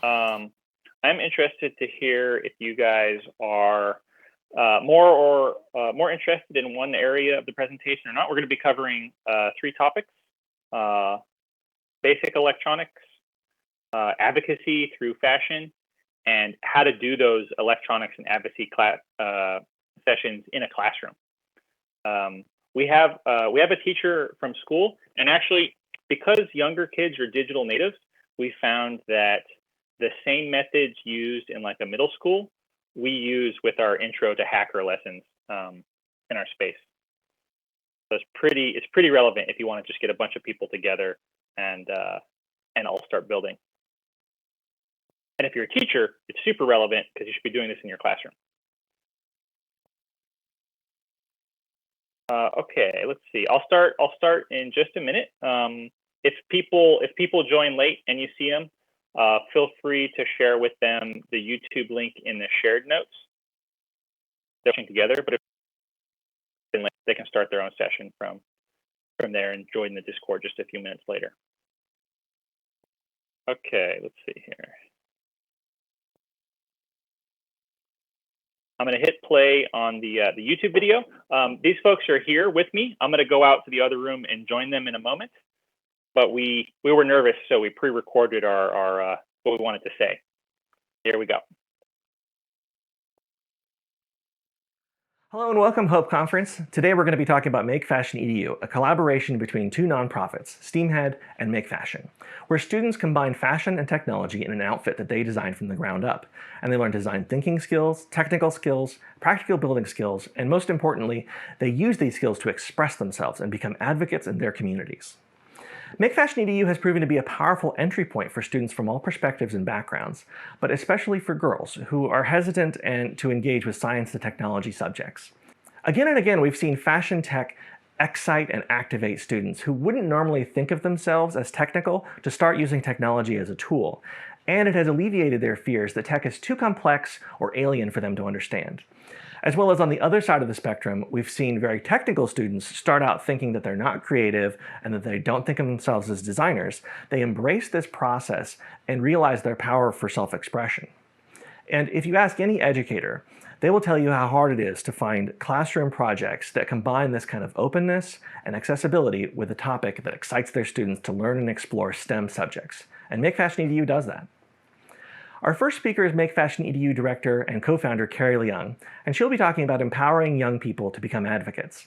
I'm interested to hear if you guys are more interested in one area of the presentation or not. We're going to be covering 3 topics: basic electronics, advocacy through fashion, and how to do those electronics and advocacy sessions in a classroom. We have a teacher from school, and actually, because younger kids are digital natives, we found that the same methods used in like a middle school, we use with our intro to hacker lessons in our space. So it's pretty relevant if you want to just get a bunch of people together and all start building. And if you're a teacher, it's super relevant because you should be doing this in your classroom. Okay, let's see. I'll start in just a minute. If people join late and you see them, feel free to share with them the YouTube link in the shared notes. They're working together, but if they can start their own session from there and join the Discord just a few minutes later. Okay, let's see here. I'm going to hit play on the YouTube video. These folks are here with me. I'm going to go out to the other room and join them in a moment. But we were nervous, so we pre-recorded our what we wanted to say. Here we go. Hello and welcome, Hope Conference. Today we're going to be talking about MakeFashion EDU, a collaboration between 2 nonprofits, STEAMhead and MakeFashion, where students combine fashion and technology in an outfit that they designed from the ground up. And they learn design thinking skills, technical skills, practical building skills, and most importantly, they use these skills to express themselves and become advocates in their communities. MakeFashion EDU has proven to be a powerful entry point for students from all perspectives and backgrounds, but especially for girls who are hesitant to engage with science and technology subjects. Again and again, we've seen fashion tech excite and activate students who wouldn't normally think of themselves as technical to start using technology as a tool, and it has alleviated their fears that tech is too complex or alien for them to understand. As well as on the other side of the spectrum, we've seen very technical students start out thinking that they're not creative and that they don't think of themselves as designers. They embrace this process and realize their power for self-expression. And if you ask any educator, they will tell you how hard it is to find classroom projects that combine this kind of openness and accessibility with a topic that excites their students to learn and explore STEM subjects. And MakeFashion EDU does that. Our first speaker is MakeFashion EDU director and co-founder Carrie Leung, and she'll be talking about empowering young people to become advocates.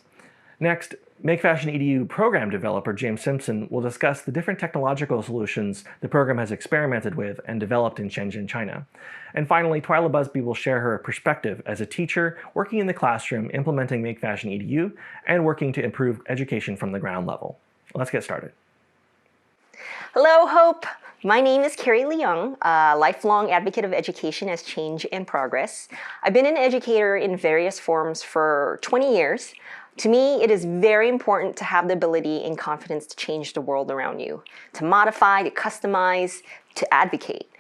Next, MakeFashion EDU program developer James Simpson will discuss the different technological solutions the program has experimented with and developed in Shenzhen, China. And finally, Twila Busby will share her perspective as a teacher working in the classroom implementing MakeFashion EDU and working to improve education from the ground level. Let's get started. Hello, Hope. My name is Carrie Leung, a lifelong advocate of education as change and progress. I've been an educator in various forms for 20 years. To me, it is very important to have the ability and confidence to change the world around you, to modify, to customize, to advocate.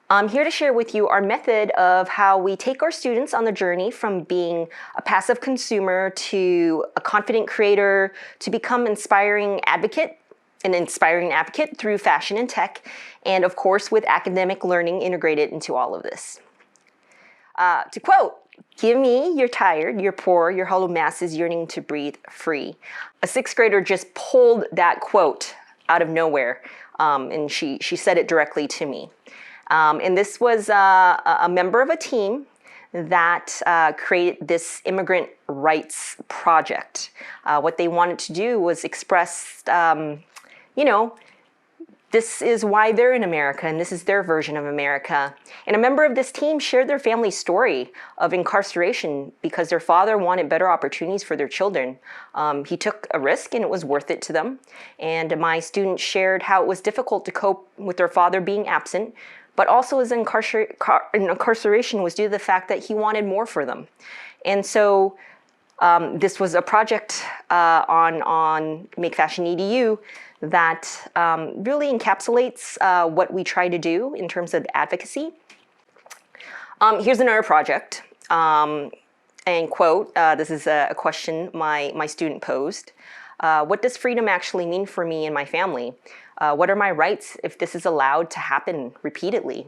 I'm here to share with you our method of how we take our students on the journey from being a passive consumer to a confident creator to become an inspiring advocate through fashion and tech, and of course with academic learning integrated into all of this. To quote, "Give me, you're tired, you're poor, your hollow masses yearning to breathe free." A 6th grader just pulled that quote out of nowhere, and she said it directly to me. And this was a member of a team that created this immigrant rights project. What they wanted to do was express this is why they're in America, and this is their version of America. And a member of this team shared their family story of incarceration because their father wanted better opportunities for their children. He took a risk, and it was worth it to them. And my students shared how it was difficult to cope with their father being absent, but also his incarceration was due to the fact that he wanted more for them. And so this was a project on MakeFashion EDU that really encapsulates what we try to do in terms of advocacy. Here's another project, and quote, this is a question my student posed. What does freedom actually mean for me and my family? What are my rights if this is allowed to happen repeatedly?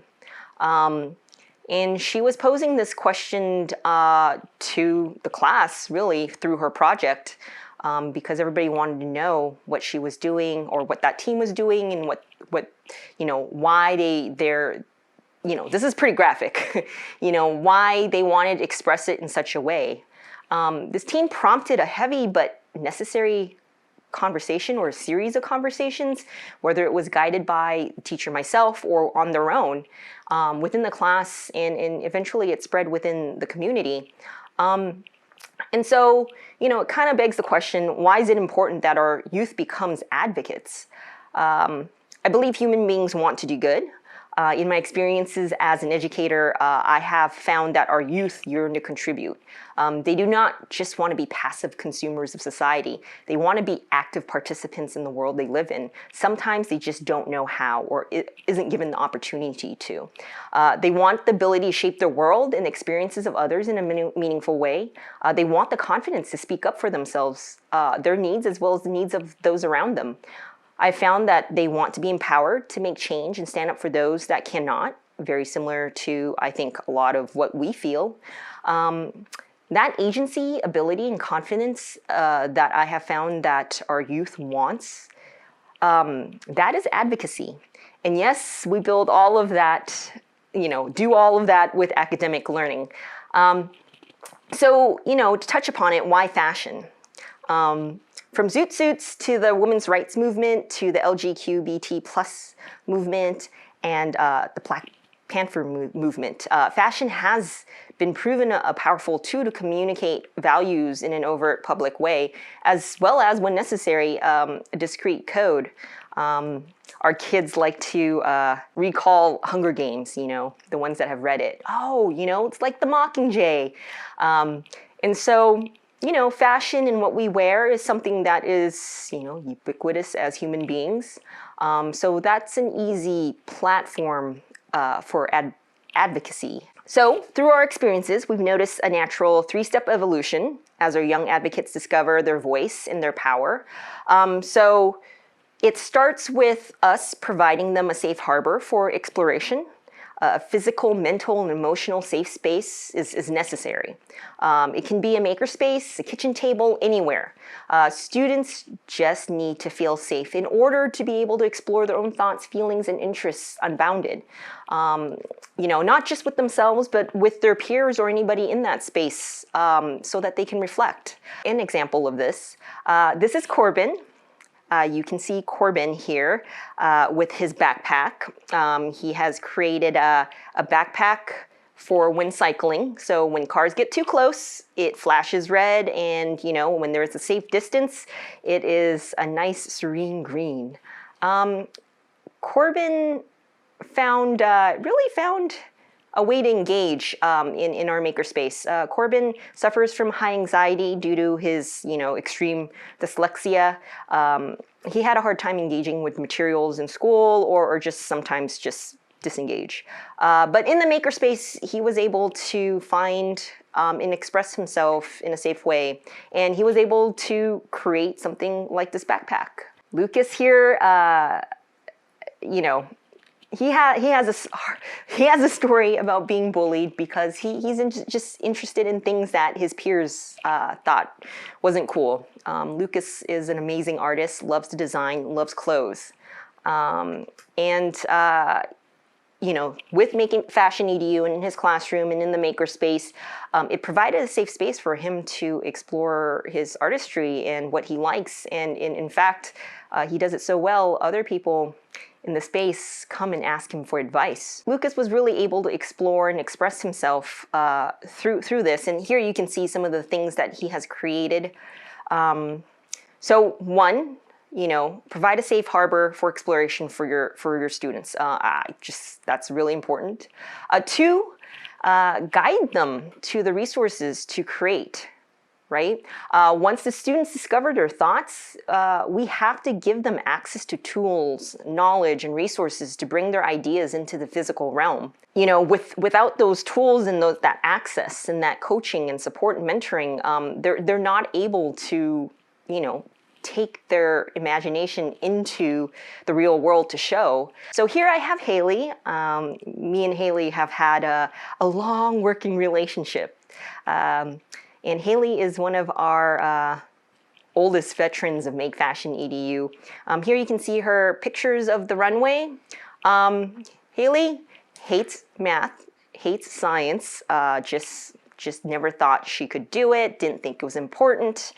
And she was posing this question to the class, really, through her project, because everybody wanted to know what she was doing or what that team was doing and what why they're, this is pretty graphic, why they wanted to express it in such a way. This team prompted a heavy but necessary conversation or a series of conversations, whether it was guided by the teacher myself or on their own within the class, and eventually it spread within the community. And so, it kind of begs the question, why is it important that our youth becomes advocates? I believe human beings want to do good. In my experiences as an educator, I have found that our youth yearn to contribute. They do not just want to be passive consumers of society. They want to be active participants in the world they live in. Sometimes they just don't know how or isn't given the opportunity to. They want the ability to shape their world and experiences of others in a meaningful way. They want the confidence to speak up for themselves, their needs as well as the needs of those around them. I found that they want to be empowered to make change and stand up for those that cannot, very similar to, I think, a lot of what we feel. That agency, ability, and confidence that I have found that our youth wants, that is advocacy. And yes, we build all of that, do all of that with academic learning. So, to touch upon it, why fashion? From zoot suits to the women's rights movement to the LGBTQ+ movement and the Black Panther movement, fashion has been proven a powerful tool to communicate values in an overt public way, as well as, when necessary, a discrete code. Our kids like to recall Hunger Games, the ones that have read it. Oh, it's like the Mockingjay. And so, fashion and what we wear is something that is, ubiquitous as human beings. So that's an easy platform for advocacy. So through our experiences, we've noticed a natural three-step evolution as our young advocates discover their voice and their power. So it starts with us providing them a safe harbor for exploration. A physical, mental, and emotional safe space is necessary. It can be a makerspace, a kitchen table, anywhere. Students just need to feel safe in order to be able to explore their own thoughts, feelings, and interests unbounded. Not just with themselves, but with their peers or anybody in that space, so that they can reflect. An example of this is Corbin. You can see Corbin here with his backpack. He has created a backpack for when cycling. So when cars get too close, it flashes red, and when there's a safe distance, it is a nice serene green. Corbin really found a way to engage in our makerspace. Corbin suffers from high anxiety due to his, extreme dyslexia. He had a hard time engaging with materials in school, or just sometimes just disengage. But in the makerspace, he was able to find and express himself in a safe way, and he was able to create something like this backpack. Lucas here, he has a story about being bullied because he's just interested in things that his peers thought wasn't cool. Lucas is an amazing artist, loves to design, loves clothes, with MakeFashion EDU and in his classroom and in the makerspace, it provided a safe space for him to explore his artistry and what he likes. And in fact, he does it so well, other people in the space come and ask him for advice. Lucas was really able to explore and express himself through this. And here you can see some of the things that he has created. So one, provide a safe harbor for exploration for your students. That's really important. Two, guide them to the resources to create. Right? Once the students discover their thoughts, we have to give them access to tools, knowledge, and resources to bring their ideas into the physical realm. Without those tools and that access and that coaching and support and mentoring, they're not able to, take their imagination into the real world to show. So here I have Haley. Me and Haley have had a long working relationship. And Haley is one of our oldest veterans of MakeFashion EDU. Here you can see her pictures of the runway. Haley hates math, hates science, just never thought she could do it, didn't think it was important.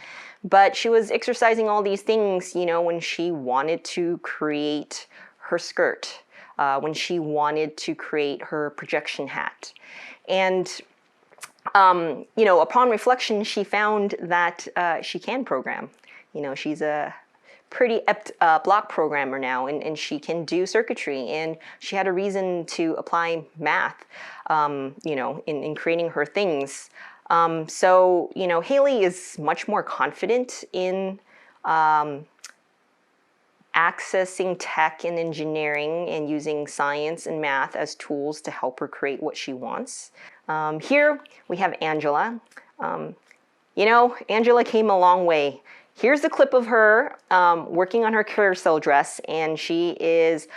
But she was exercising all these things, you know, when she wanted to create her skirt, when she wanted to create her projection hat. And, you know, upon reflection, she found that she can program. You know, she's a pretty apt block programmer now, and she can do circuitry. And she had a reason to apply math, you know, in creating her things. So, you know, Haley is much more confident in accessing tech and engineering and using science and math as tools to help her create what she wants. Here we have Angela. You know, Angela came a long way. Here's a clip of her working on her carousel dress, and she is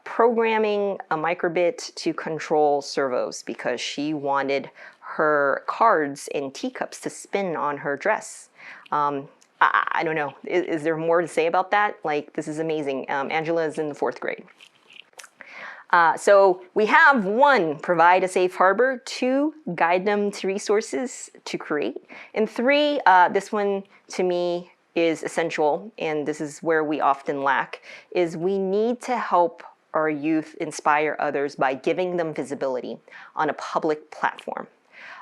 programming a microbit to control servos because she wanted her cards and teacups to spin on her dress. I don't know. Is there more to say about that? Like, this is amazing. Angela is in the 4th grade. So we have 1, provide a safe harbor, 2, guide them to resources to create, and 3, this one to me is essential, and this is where we often lack, is we need to help our youth inspire others by giving them visibility on a public platform.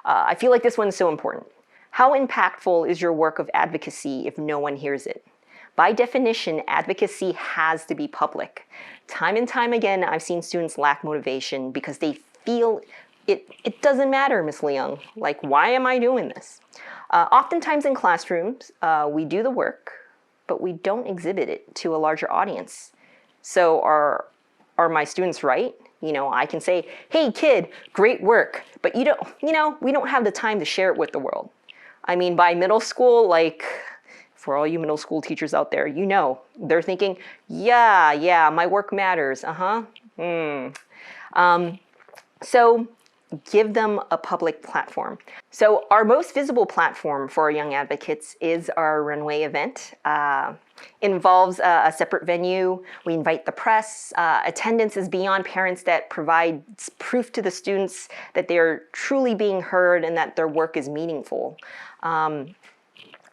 I feel like this one's so important. How impactful is your work of advocacy if no one hears it? By definition, advocacy has to be public. Time and time again, I've seen students lack motivation because they feel it doesn't matter, Ms. Leung. Like, why am I doing this? Oftentimes in classrooms, we do the work, but we don't exhibit it to a larger audience. So are my students right? You know, I can say, hey kid, great work, but we don't have the time to share it with the world. I mean, by middle school, like, for all you middle school teachers out there, you know, they're thinking, yeah, my work matters, So give them a public platform. So our most visible platform for our young advocates is our runway event. Involves a separate venue. We invite the press. Attendance is beyond parents that provides proof to the students that they're truly being heard and that their work is meaningful.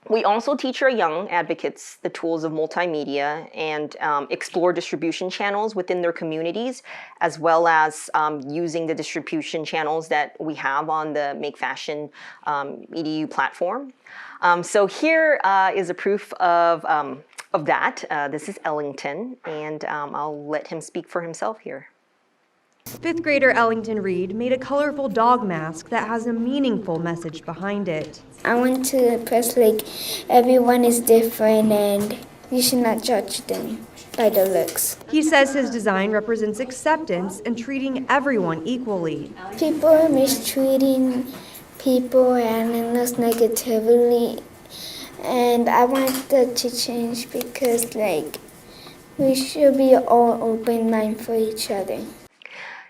We also teach our young advocates the tools of multimedia and explore distribution channels within their communities, as well as using the distribution channels that we have on the MakeFashion EDU platform. So here is a proof of that. This is Ellington, and I'll let him speak for himself here. 5th grader Ellington Reed made a colorful dog mask that has a meaningful message behind it. I want to press like everyone is different and you should not judge them by the looks. He says his design represents acceptance and treating everyone equally. People are mistreating people and it looks negatively, and I want that to change because like we should be all open mind for each other.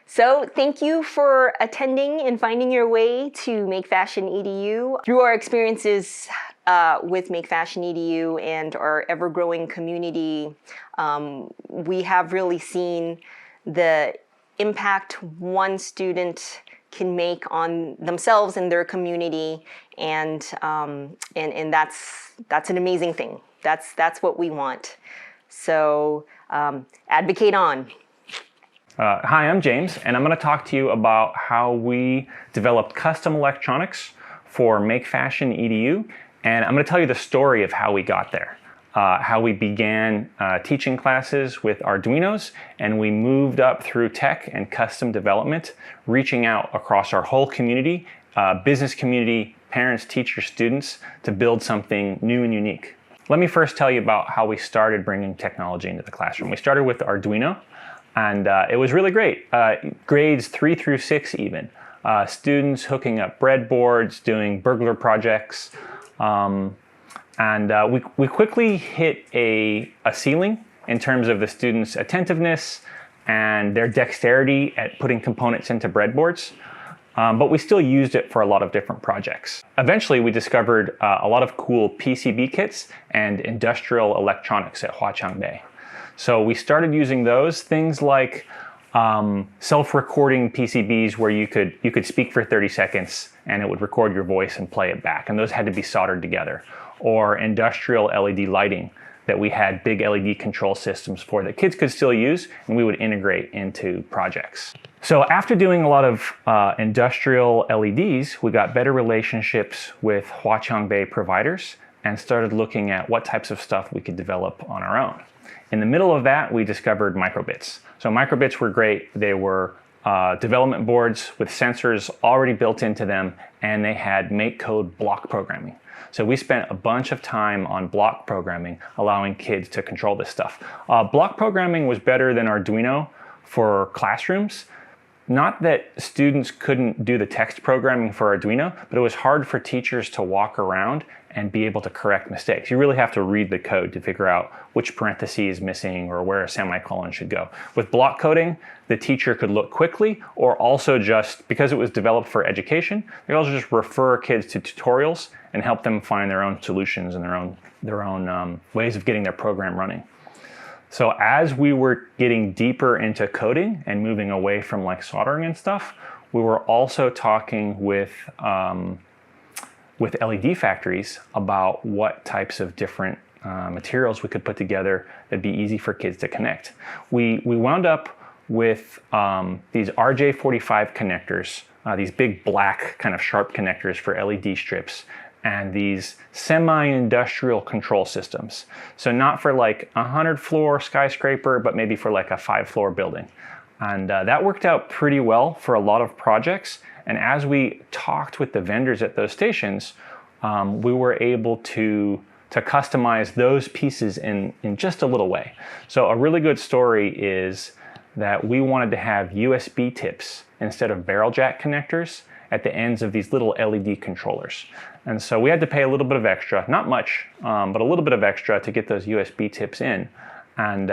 So thank you for attending and finding your way to MakeFashion EDU. Through our experiences with MakeFashion EDU and our ever-growing community, we have really seen the impact one student can make on themselves and their community, and that's an amazing thing. That's what we want. So advocate on. Hi, I'm James, and I'm going to talk to you about how we developed custom electronics for MakeFashion EDU, and I'm going to tell you the story of how we got there. How we began teaching classes with Arduinos, and we moved up through tech and custom development, reaching out across our whole community, business community, parents, teachers, students, to build something new and unique. Let me first tell you about how we started bringing technology into the classroom. We started with Arduino, and it was really great. Grades 3 through 6 even. Students hooking up breadboards, doing burglar projects. And we quickly hit a ceiling in terms of the students' attentiveness and their dexterity at putting components into breadboards. But we still used it for a lot of different projects. Eventually, we discovered a lot of cool PCB kits and industrial electronics at Huaqiangbei. So we started using those, things like self-recording PCBs where you could speak for 30 seconds and it would record your voice and play it back. And those had to be soldered together. Or industrial LED lighting that we had big LED control systems for that kids could still use and we would integrate into projects. So after doing a lot of industrial LEDs, we got better relationships with Huaqiangbei providers and started looking at what types of stuff we could develop on our own. In the middle of that, we discovered microbits. So microbits were great. They were development boards with sensors already built into them, and they had MakeCode block programming. So we spent a bunch of time on block programming, allowing kids to control this stuff. Block programming was better than Arduino for classrooms. Not that students couldn't do the text programming for Arduino, but it was hard for teachers to walk around and be able to correct mistakes. You really have to read the code to figure out which parenthesis is missing or where a semicolon should go. With block coding, the teacher could look quickly, or also just, because it was developed for education, they also just refer kids to tutorials and help them find their own solutions and their own ways of getting their program running. So as we were getting deeper into coding and moving away from like soldering and stuff, we were also talking with LED factories about what types of different materials we could put together that'd be easy for kids to connect. We wound up with these RJ45 connectors, these big black kind of sharp connectors for LED strips, and these semi-industrial control systems. So not for like a 100-floor skyscraper, but maybe for like a 5-floor building. And that worked out pretty well for a lot of projects. And as we talked with the vendors at those stations, we were able to customize those pieces in just a little way. So a really good story is that we wanted to have USB tips instead of barrel jack connectors at the ends of these little LED controllers. And so we had to pay a little bit of extra, not much, but a little bit of extra to get those USB tips in. And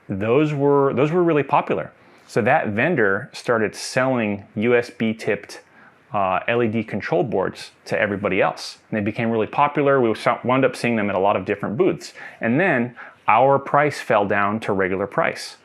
those were really popular. So that vendor started selling USB tipped LED control boards to everybody else. And they became really popular. We wound up seeing them at a lot of different booths. And then our price fell down to regular price.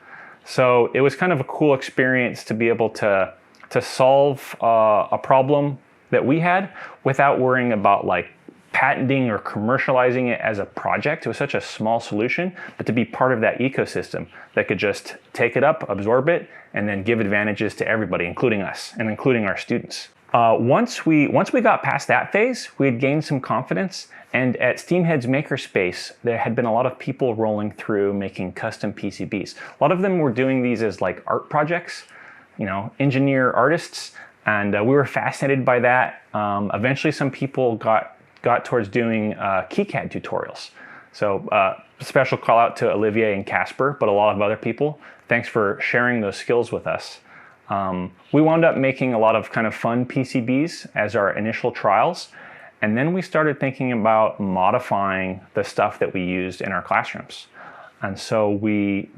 So it was kind of a cool experience to be able to solve a problem that we had without worrying about like patenting or commercializing it as a project. It was such a small solution, but to be part of that ecosystem that could just take it up, absorb it, and then give advantages to everybody, including us and including our students. Once we got past that phase, we had gained some confidence, and at Steamhead's Makerspace, there had been a lot of people rolling through making custom PCBs. A lot of them were doing these as like art projects, you know, engineer artists, and we were fascinated by that. Eventually some people got towards doing KiCad tutorials. So special call out to Olivier and Casper, but a lot of other people. Thanks for sharing those skills with us. We wound up making a lot of kind of fun PCBs as our initial trials. And then we started thinking about modifying the stuff that we used in our classrooms. And so we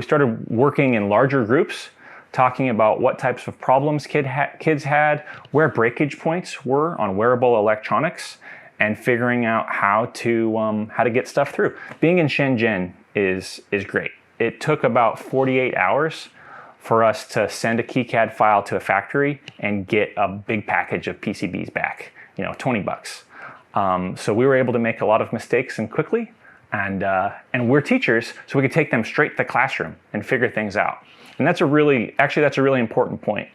started working in larger groups, talking about what types of problems kids had, where breakage points were on wearable electronics, and figuring out how to get stuff through. Being in Shenzhen is great. It took about 48 hours for us to send a KiCad file to a factory and get a big package of PCBs back, you know, $20. So we were able to make a lot of mistakes and quickly, and we're teachers, so we could take them straight to the classroom and figure things out. And that's a really important point,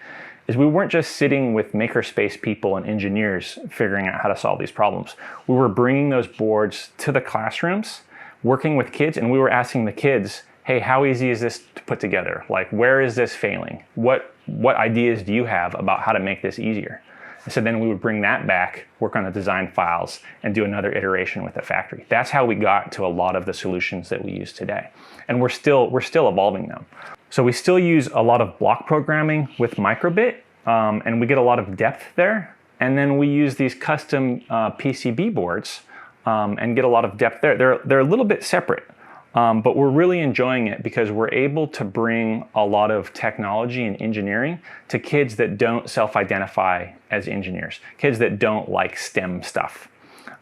is we weren't just sitting with makerspace people and engineers figuring out how to solve these problems. We were bringing those boards to the classrooms, working with kids, and we were asking the kids, hey, how easy is this to put together? Like, where is this failing? What ideas do you have about how to make this easier? And so then we would bring that back, work on the design files, and do another iteration with the factory. That's how we got to a lot of the solutions that we use today. And we're still evolving them. So we still use a lot of block programming with microbit, and we get a lot of depth there. And then we use these custom PCB boards and get a lot of depth there. They're a little bit separate, but we're really enjoying it because we're able to bring a lot of technology and engineering to kids that don't self-identify as engineers, kids that don't like STEM stuff.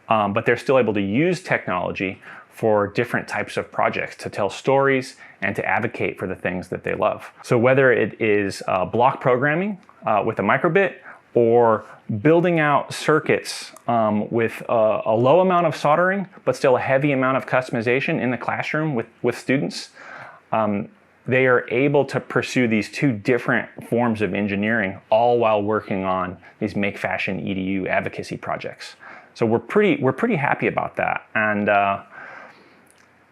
But they're still able to use technology for different types of projects, to tell stories and to advocate for the things that they love. So whether it is block programming with a microbit, or building out circuits with a low amount of soldering, but still a heavy amount of customization in the classroom with students, they are able to pursue these two different forms of engineering, all while working on these MakeFashion EDU advocacy projects. So we're pretty happy about that, and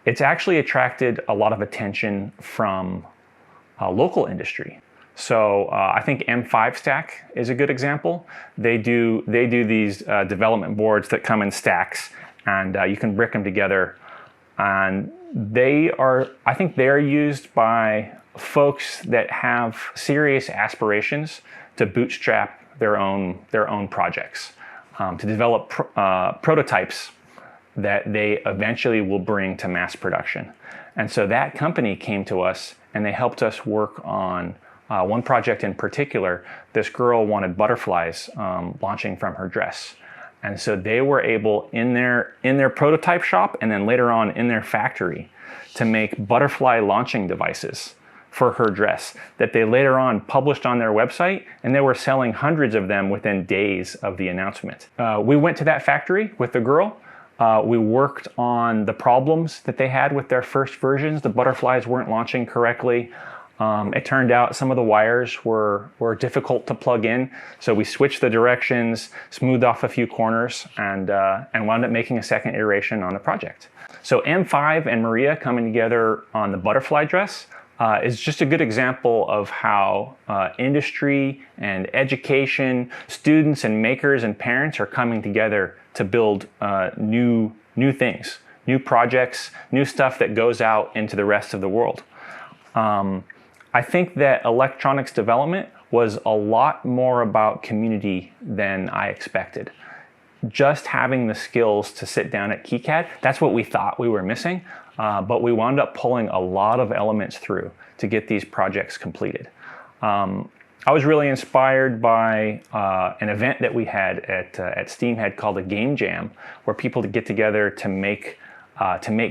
it's actually attracted a lot of attention from local industry. So I think M5 Stack is a good example. They do these development boards that come in stacks, and you can brick them together. And I think they're used by folks that have serious aspirations to bootstrap their own projects, to develop prototypes that they eventually will bring to mass production. And so that company came to us and they helped us work on one project in particular. This girl wanted butterflies launching from her dress. And so they were able in their prototype shop and then later on in their factory to make butterfly launching devices for her dress that they later on published on their website, and they were selling hundreds of them within days of the announcement. We went to that factory with the girl. We worked on the problems that they had with their first versions. The butterflies weren't launching correctly. It turned out some of the wires were difficult to plug in, so we switched the directions, smoothed off a few corners, and wound up making a second iteration on the project. So M5 and Maria coming together on the butterfly dress is just a good example of how industry and education, students and makers and parents are coming together to build new things, new projects, new stuff that goes out into the rest of the world. I think that electronics development was a lot more about community than I expected. Just having the skills to sit down at KiCad, that's what we thought we were missing, but we wound up pulling a lot of elements through to get these projects completed. I was really inspired by an event that we had at Steamhead called a Game Jam, where people get together to make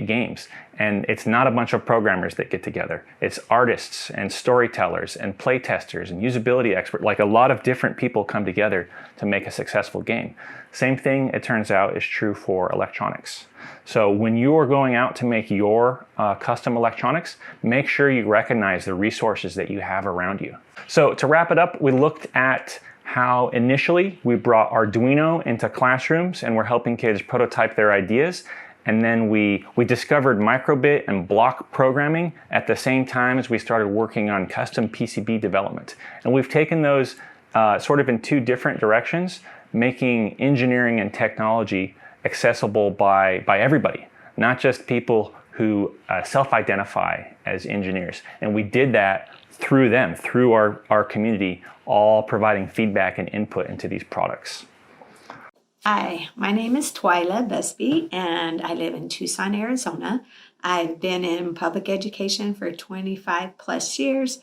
games. And it's not a bunch of programmers that get together. It's artists and storytellers and play testers and usability experts. Like a lot of different people come together to make a successful game. Same thing, it turns out, is true for electronics. So when you are going out to make your custom electronics, make sure you recognize the resources that you have around you. So to wrap it up, we looked at how initially we brought Arduino into classrooms and we're helping kids prototype their ideas. And then we discovered microbit and block programming at the same time as we started working on custom PCB development. And we've taken those sort of in two different directions, making engineering and technology accessible by everybody, not just people who self-identify as engineers. And we did that through them, through our community, all providing feedback and input into these products. Hi, my name is Twila Busby, and I live in Tucson, Arizona. I've been in public education for 25 plus years.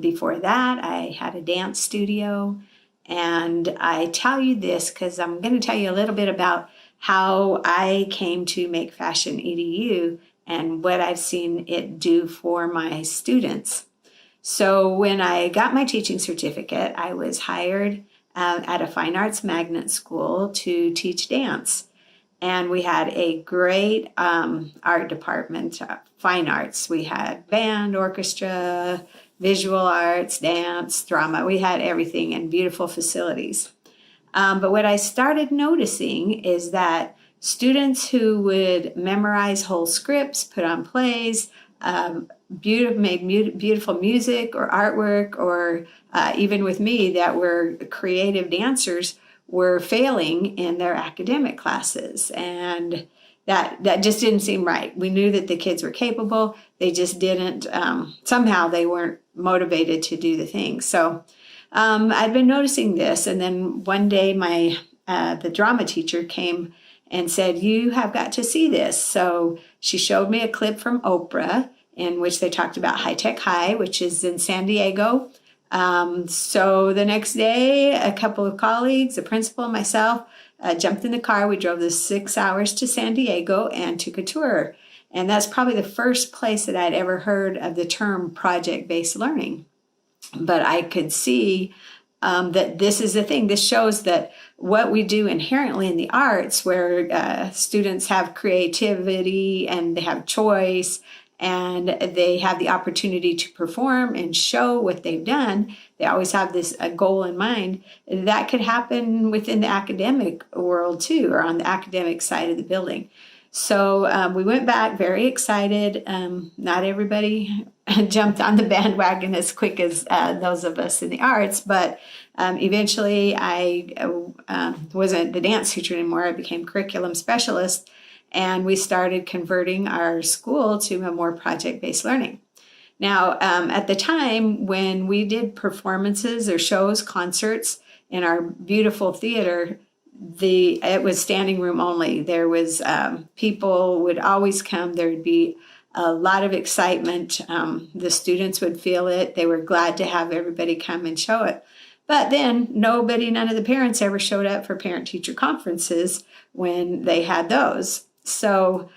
Before that, I had a dance studio, and I tell you this because I'm going to tell you a little bit about how I came to MakeFashion EDU and what I've seen it do for my students. So when I got my teaching certificate, I was hired at a fine arts magnet school to teach dance. And we had a great art department, fine arts. We had band, orchestra, visual arts, dance, drama. We had everything and beautiful facilities. But what I started noticing is that students who would memorize whole scripts, put on plays, make beautiful music or artwork, or even with me that were creative dancers, were failing in their academic classes. And that just didn't seem right. We knew that the kids were capable. They just didn't, somehow they weren't motivated to do the things. So I'd been noticing this. And then one day the drama teacher came and said, you have got to see this. So she showed me a clip from Oprah in which they talked about High Tech High, which is in San Diego. So the next day, a couple of colleagues, a principal and myself, jumped in the car. We drove the 6 hours to San Diego and took a tour. And that's probably the first place that I'd ever heard of the term project-based learning. But I could see that this is the thing. This shows that what we do inherently in the arts, where students have creativity and they have choice and they have the opportunity to perform and show what they've done, they always have this goal in mind. That could happen within the academic world too, or on the academic side of the building. So we went back very excited. Not everybody jumped on the bandwagon as quick as those of us in the arts, but eventually I wasn't the dance teacher anymore. I became curriculum specialist, and we started converting our school to a more project-based learning. Now, at the time when we did performances or shows, concerts in our beautiful theater, it was standing room only. There was people would always come. There would be a lot of excitement. The students would feel it. They were glad to have everybody come and show it. But then none of the parents ever showed up for parent-teacher conferences when they had those. So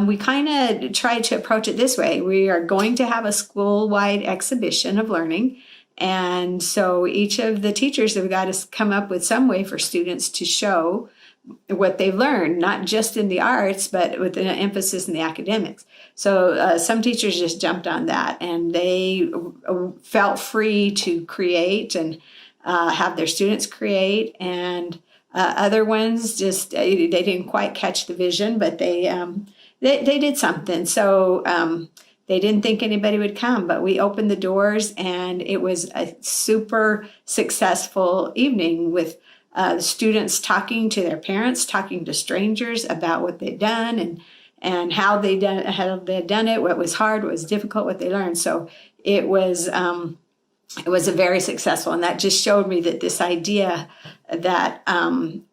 we kind of tried to approach it this way. We are going to have a school-wide exhibition of learning. And so each of the teachers have got to come up with some way for students to show what they've learned, not just in the arts, but with an emphasis in the academics. So some teachers just jumped on that, and they felt free to create and have their students create. And other ones just, they didn't quite catch the vision, but they did something. So they didn't think anybody would come, but we opened the doors, and it was a super successful evening with students talking to their parents, talking to strangers about what they'd done and how they'd done it, what was hard, what was difficult, what they learned. So it was a very successful, and that just showed me that this idea that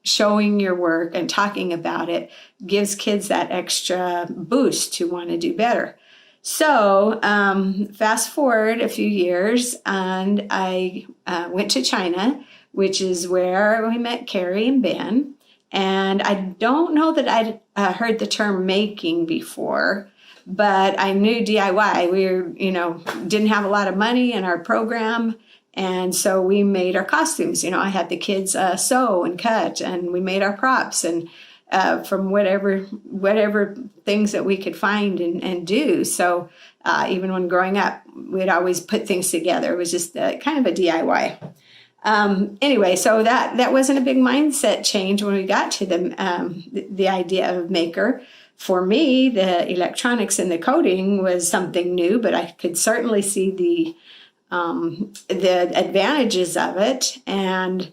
showing your work and talking about it gives kids that extra boost to want to do better. So fast forward a few years, and I went to China, which is where we met Carrie and Ben. And I don't know that I'd heard the term making before, but I knew DIY. We didn't have a lot of money in our program, and so we made our costumes. I had the kids sew and cut, and we made our props and from whatever things that we could find and do. So even when growing up, we'd always put things together. It was just kind of a DIY. Anyway, so that wasn't a big mindset change when we got to the idea of maker. For me, the electronics and the coding was something new, but I could certainly see the advantages of it, and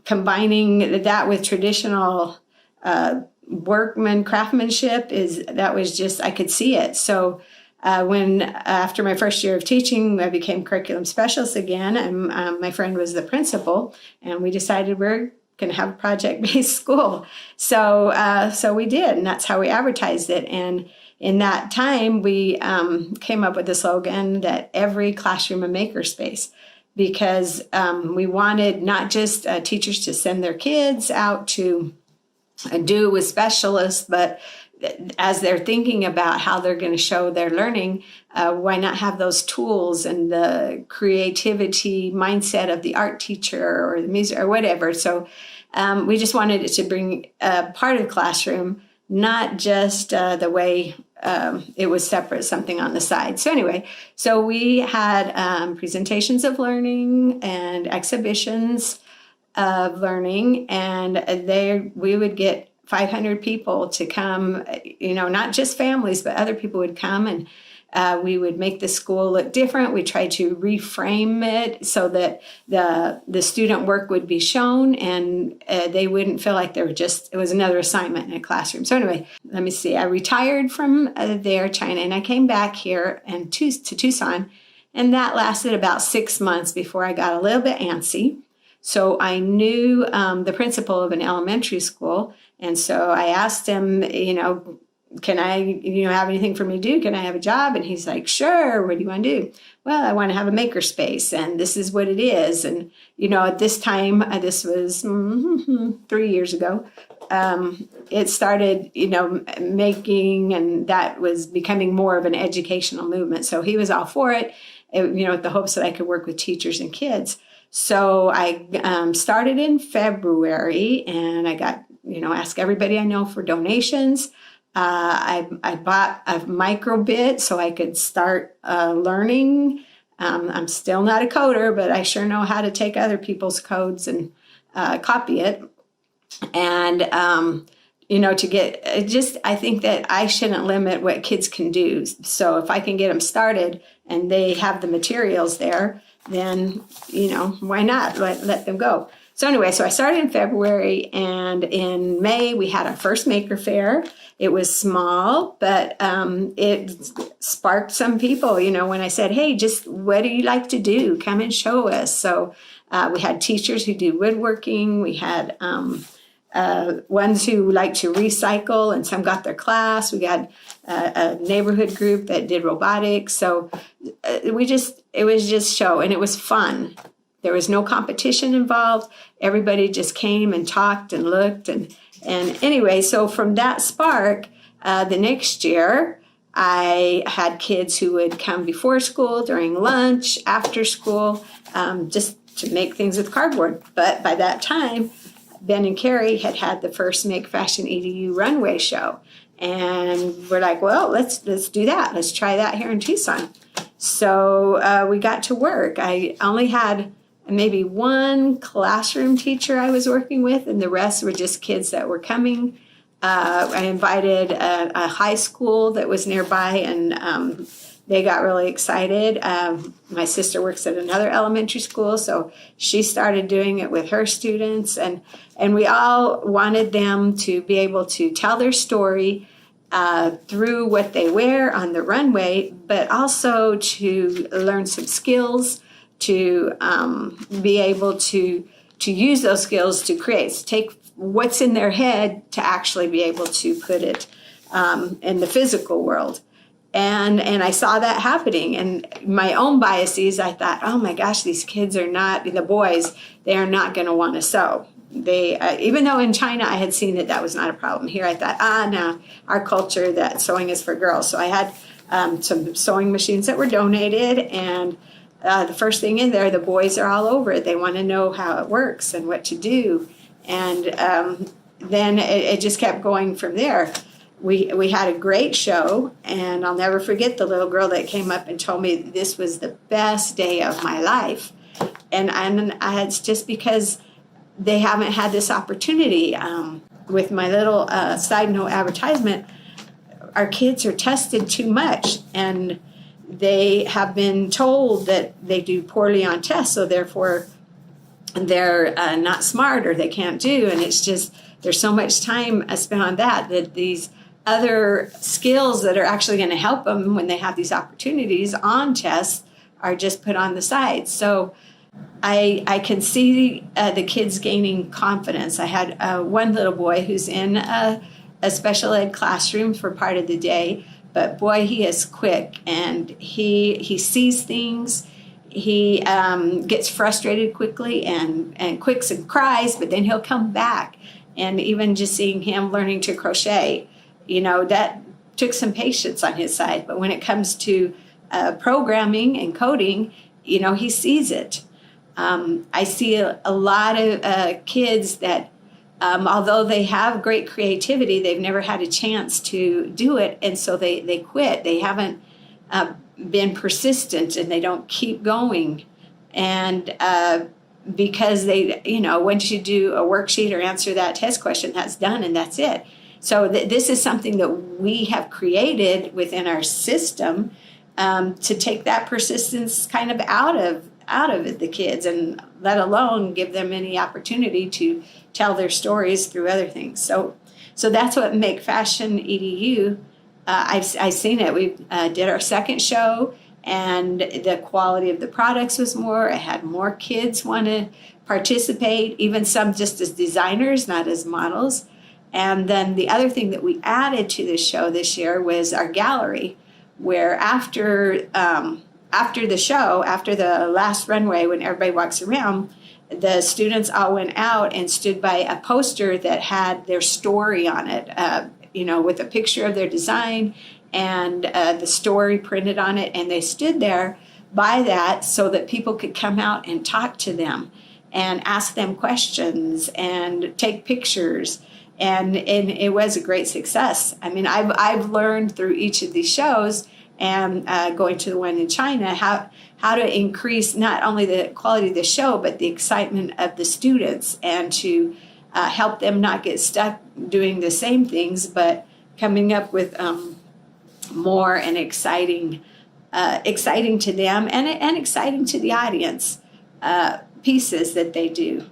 combining that with traditional craftsmanship I could see it. So when after my first year of teaching, I became curriculum specialist again, and my friend was the principal, and we decided we're going to have a project-based school. So we did, and that's how we advertised it. And in that time, we came up with the slogan that every classroom a makerspace, because we wanted not just teachers to send their kids out to do with specialists, but as they're thinking about how they're going to show their learning, why not have those tools and the creativity mindset of the art teacher or the music or whatever. So we just wanted it to bring part of the classroom, not just the way it was separate, something on the side. So anyway, so we had presentations of learning and exhibitions of learning, and we would get 500 people to come, not just families, but other people would come, and we would make the school look different. We tried to reframe it so that the student work would be shown, and they wouldn't feel like it was another assignment in a classroom. So anyway, let me see. I retired from China, and I came back here to Tucson, and that lasted about 6 months before I got a little bit antsy. So I knew the principal of an elementary school. And so I asked him, can I, have anything for me to do? Can I have a job? And he's like, sure. What do you want to do? Well, I want to have a maker space, and this is what it is. And, at this time, this was 3 years ago, it started, making, and that was becoming more of an educational movement. So he was all for it, with the hopes that I could work with teachers and kids. So I started in February, and I got, ask everybody I know for donations. I bought a microbit so I could start learning. I'm still not a coder, but I sure know how to take other people's codes and copy it. And, to get I think that I shouldn't limit what kids can do. So if I can get them started and they have the materials there, then, why not let them go? So anyway, so I started in February, and in May we had our first Maker Faire. It was small, but it sparked some people, when I said, hey, just what do you like to do? Come and show us. So we had teachers who do woodworking. We had ones who like to recycle, and some got their class. We got a neighborhood group that did robotics. So it was just show, and it was fun. There was no competition involved. Everybody just came and talked and looked. And anyway, so from that spark, the next year, I had kids who would come before school, during lunch, after school, just to make things with cardboard. But by that time, Ben and Carrie had the first MakeFashion EDU runway show. And we're like, well, let's do that. Let's try that here in Tucson. So we got to work. I only had maybe one classroom teacher I was working with, and the rest were just kids that were coming. I invited a high school that was nearby, and they got really excited. My sister works at another elementary school, so she started doing it with her students, and we all wanted them to be able to tell their story through what they wear on the runway, but also to learn some skills, to be able to use those skills to create, to take what's in their head to actually be able to put it in the physical world. And I saw that happening. And my own biases, I thought, oh my gosh, these kids are not, the boys, they are not going to want to sew. They, even though in China I had seen that was not a problem. Here I thought, no, our culture, that sewing is for girls. So I had some sewing machines that were donated, and the first thing in there, the boys are all over it. They want to know how it works and what to do. And then it just kept going from there. We had a great show, and I'll never forget the little girl that came up and told me this was the best day of my life. And it's just because they haven't had this opportunity. With my little side note advertisement, our kids are tested too much, and they have been told that they do poorly on tests, so therefore they're not smart or they can't do. And it's just, there's so much time spent on that these other skills that are actually going to help them when they have these opportunities on tests are just put on the side. So I can see the kids gaining confidence. I had one little boy who's in a special ed classroom for part of the day, but boy, he is quick, and he sees things. He gets frustrated quickly and quicks and cries, but then he'll come back. And even just seeing him learning to crochet, that took some patience on his side. But when it comes to programming and coding, he sees it. I see a lot of kids that, although they have great creativity, they've never had a chance to do it, and so they quit. They haven't been persistent, and they don't keep going. And because they, once you do a worksheet or answer that test question, that's done and that's it. So this is something that we have created within our system to take that persistence kind of out of the kids, and let alone give them any opportunity to tell their stories through other things. So that's what MakeFashion EDU. I've seen it. We did our second show, and the quality of the products was more. It had more kids want to participate, even some just as designers, not as models. And then the other thing that we added to the show this year was our gallery, where after the show, after the last runway, when everybody walks around, the students all went out and stood by a poster that had their story on it, with a picture of their design and the story printed on it. And they stood there by that so that people could come out and talk to them and ask them questions and take pictures. And it was a great success. I mean, I've learned through each of these shows and going to the one in China how to increase not only the quality of the show, but the excitement of the students, and to help them not get stuck doing the same things, but coming up with more and exciting to them and exciting to the audience pieces that they do.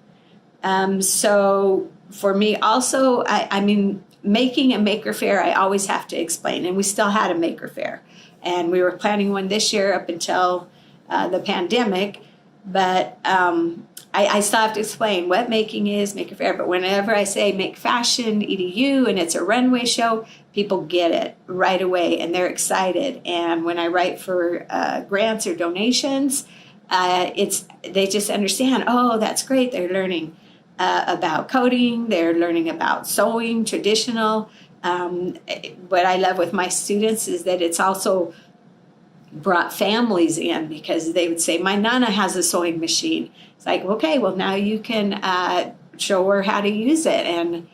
So for me also, I mean, making a Maker Faire, I always have to explain, and we still had a Maker Faire. And we were planning one this year up until the pandemic, but I still have to explain what making is, Maker Faire. But whenever I say MakeFashion EDU and it's a runway show, people get it right away and they're excited. And when I write for grants or donations, they just understand, oh, that's great. They're learning about coding, they're learning about sewing, traditional. What I love with my students is that it's also brought families in, because they would say, my Nana has a sewing machine. It's like, okay, well, now you can show her how to use it and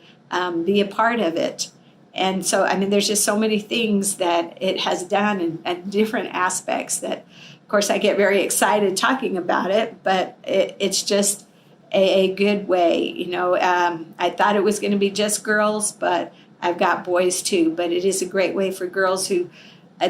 be a part of it. And so, I mean, there's just so many things that it has done and different aspects that, of course, I get very excited talking about it, but it's just a good way. I thought it was going to be just girls, but I've got boys too. But it is a great way for girls who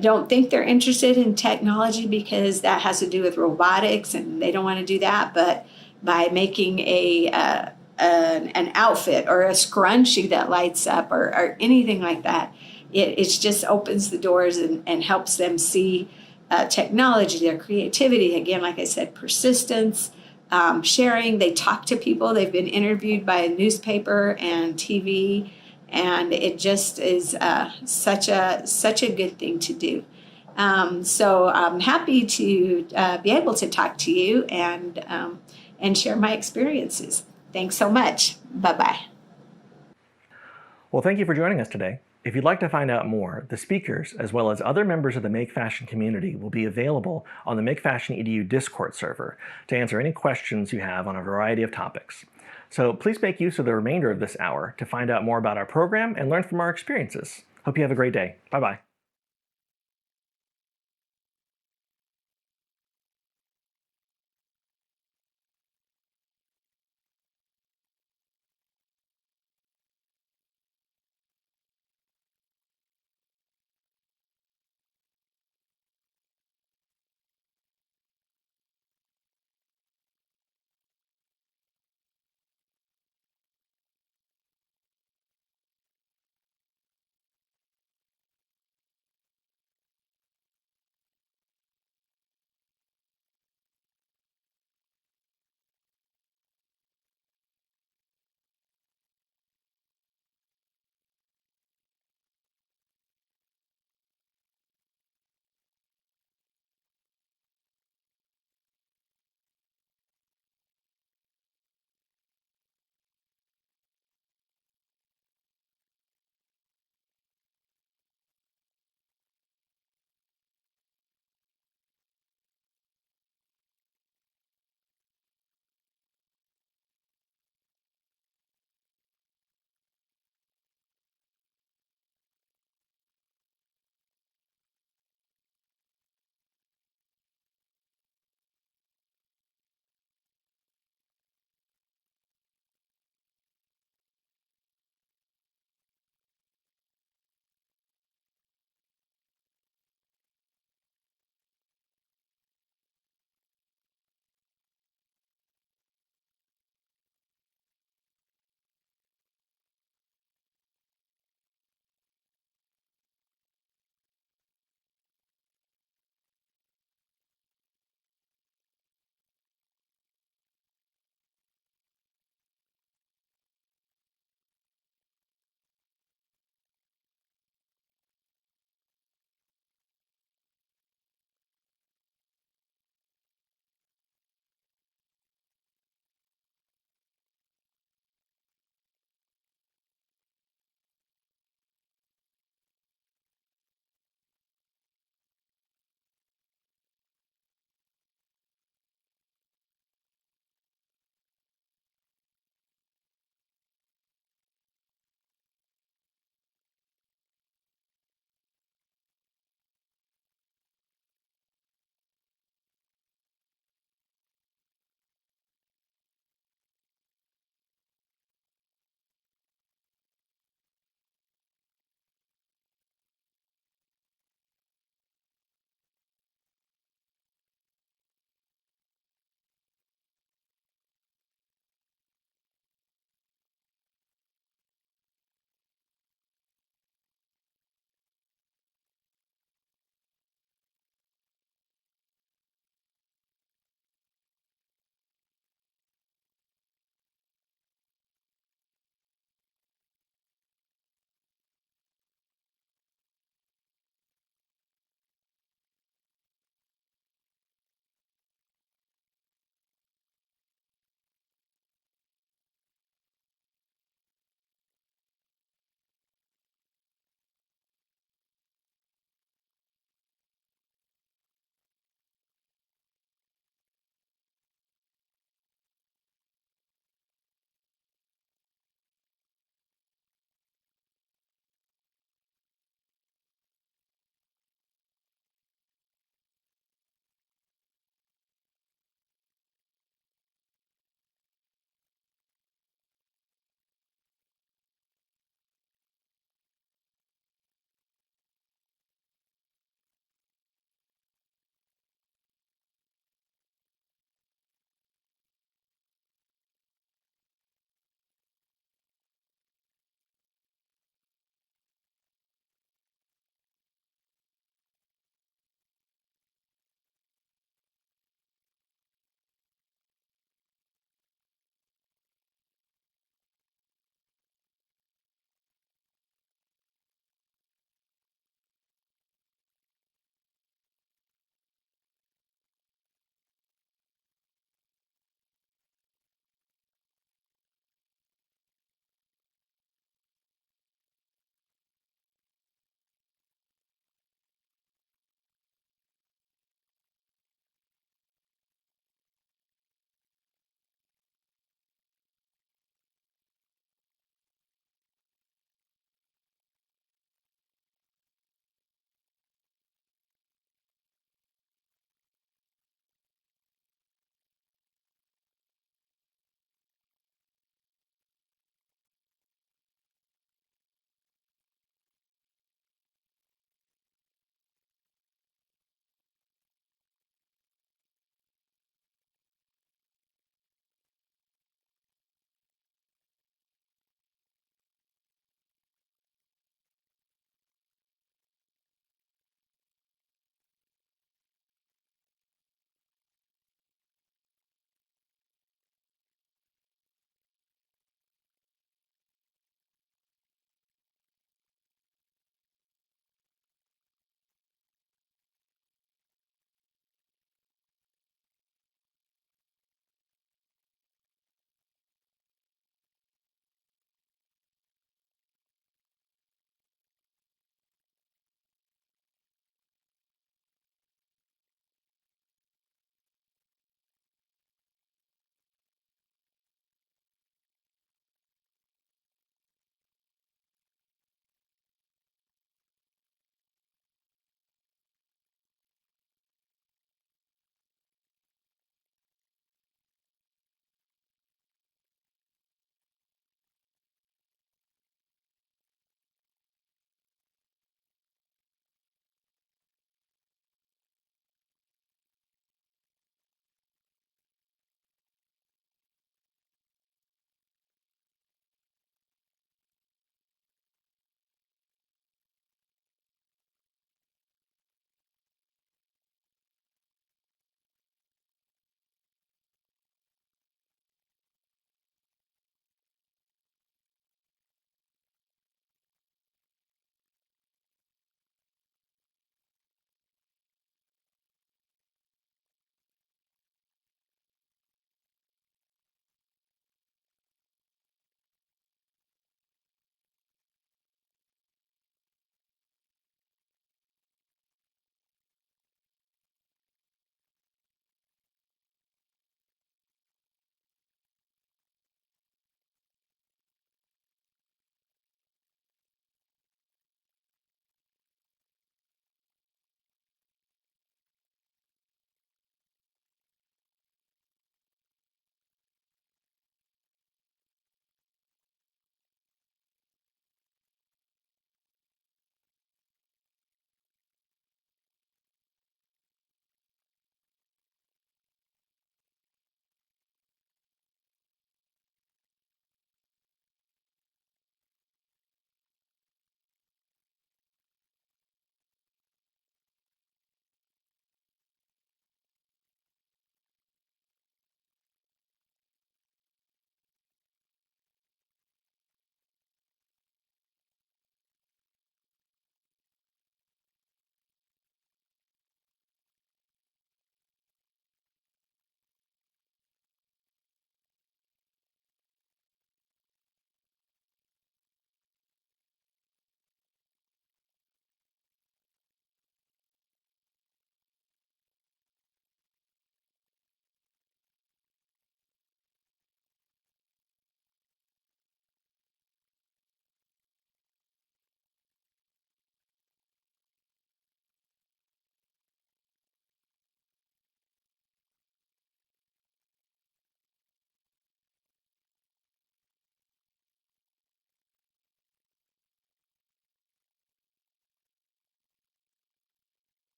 don't think they're interested in technology, because that has to do with robotics and they don't want to do that. But by making an outfit or a scrunchie that lights up or anything like that, it just opens the doors and helps them see technology, their creativity. Again, like I said, persistence, sharing. They talk to people. They've been interviewed by a newspaper and TV. And it just is such a good thing to do. So I'm happy to be able to talk to you and share my experiences. Thanks so much. Bye-bye. Well, thank you for joining us today. If you'd like to find out more, the speakers, as well as other members of the MakeFashion community, will be available on the MakeFashion EDU Discord server to answer any questions you have on a variety of topics. So please make use of the remainder of this hour to find out more about our program and learn from our experiences. Hope you have a great day. Bye-bye.